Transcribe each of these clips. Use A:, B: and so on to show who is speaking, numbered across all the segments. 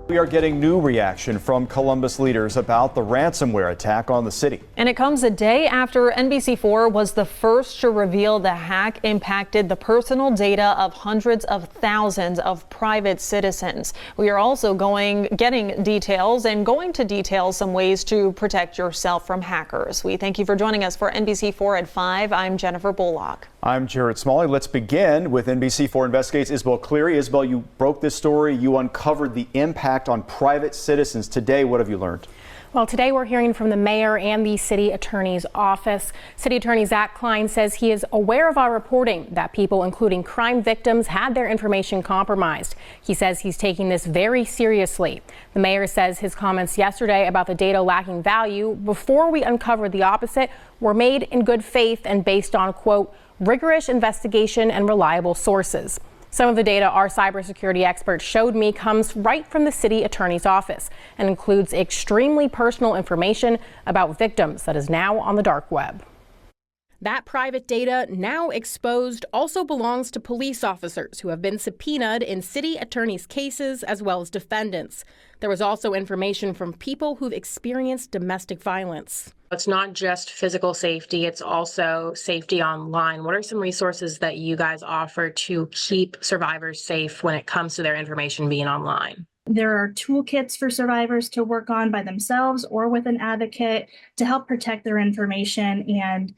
A: We are getting new reaction from Columbus leaders about the ransomware attack on the city.
B: And it comes a day after NBC4 was the first to reveal the hack impacted the personal data of hundreds of thousands of private citizens. We are also getting details and going to detail some ways to protect yourself from hackers. We thank you for joining us for NBC4 at 5. I'm Jennifer Bullock.
A: I'm Jared Smalley. Let's begin with NBC4 Investigates' Isabel Cleary. Isabel, you broke this story. You uncovered the impact on private citizens. Today, what have you learned?
C: Well, today we're hearing from the mayor and the city attorney's office. City Attorney Zach Klein says he is aware of our reporting that people, including crime victims, had their information compromised. He says he's taking this very seriously. The mayor says his comments yesterday about the data lacking value before we uncovered the opposite were made in good faith and based on, quote, rigorous investigation and reliable sources. Some of the data our cybersecurity experts showed me comes right from the city attorney's office and includes extremely personal information about victims that is now on the dark web. That private data, now exposed, also belongs to police officers who have been subpoenaed in city attorneys' cases as well as defendants. There was also information from people who've experienced domestic violence.
D: It's not just physical safety, it's also safety online. What are some resources that you guys offer to keep survivors safe when it comes to their information being online?
E: There are toolkits for survivors to work on by themselves or with an advocate to help protect their information and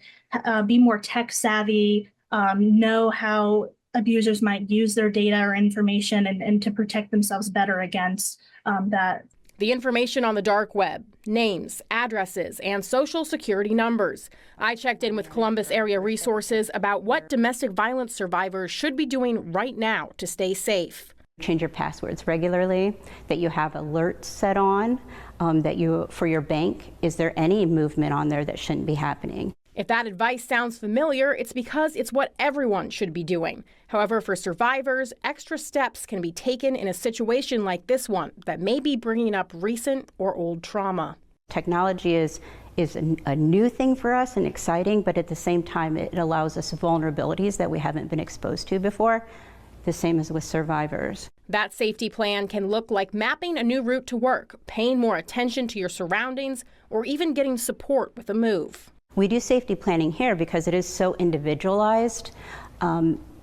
E: be more tech savvy, know how abusers might use their data or information and to protect themselves better against that.
C: The information on the dark web, names, addresses, and social security numbers. I checked in with Columbus area resources about what domestic violence survivors should be doing right now to stay safe.
F: Change your passwords regularly, that you have alerts set on, for your bank. Is there any movement on there that shouldn't be happening?
C: If that advice sounds familiar, it's because it's what everyone should be doing. However, for survivors, extra steps can be taken in a situation like this one that may be bringing up recent or old trauma.
F: Technology is a new thing for us and exciting, but at the same time, it allows us vulnerabilities that we haven't been exposed to before. The same as with survivors.
C: That safety plan can look like mapping a new route to work, paying more attention to your surroundings, or even getting support with a move.
F: We do safety planning here because it is so individualized.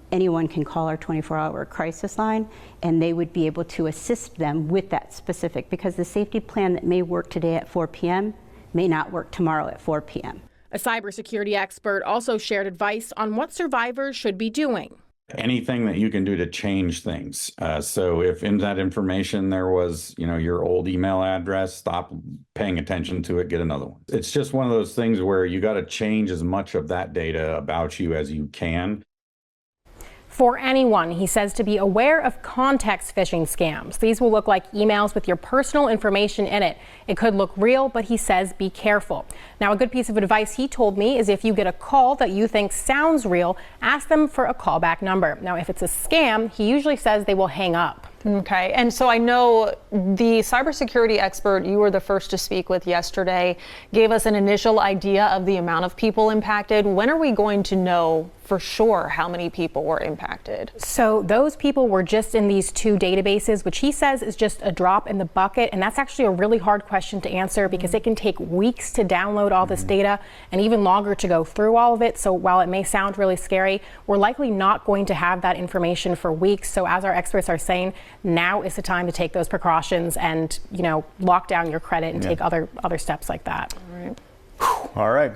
F: Anyone can call our 24-hour crisis line and they would be able to assist them with that specific, because the safety plan that may work today at 4 p.m. may not work tomorrow at 4 p.m.
C: A cybersecurity expert also shared advice on what survivors should be doing.
G: Anything that you can do to change things. So if in that information there was, your old email address, stop paying attention to it, get another one. It's just one of those things where you got to change as much of that data about you as you can.
C: For anyone, he says to be aware of context phishing scams. These will look like emails with your personal information in it. It could look real, but he says be careful. Now, a good piece of advice he told me is if you get a call that you think sounds real, ask them for a callback number. Now, if it's a scam, he usually says they will hang up.
B: Okay, and so I know the cybersecurity expert you were the first to speak with yesterday gave us an initial idea of the amount of people impacted. When are we going to know for sure how many people were impacted?
C: So those people were just in these two databases, which he says is just a drop in the bucket. And that's actually a really hard question to answer because it can take weeks to download all this data and even longer to go through all of it. So while it may sound really scary, we're likely not going to have that information for weeks. So as our experts are saying, now is the time to take those precautions and, lock down your credit and take other steps like that.
A: All right.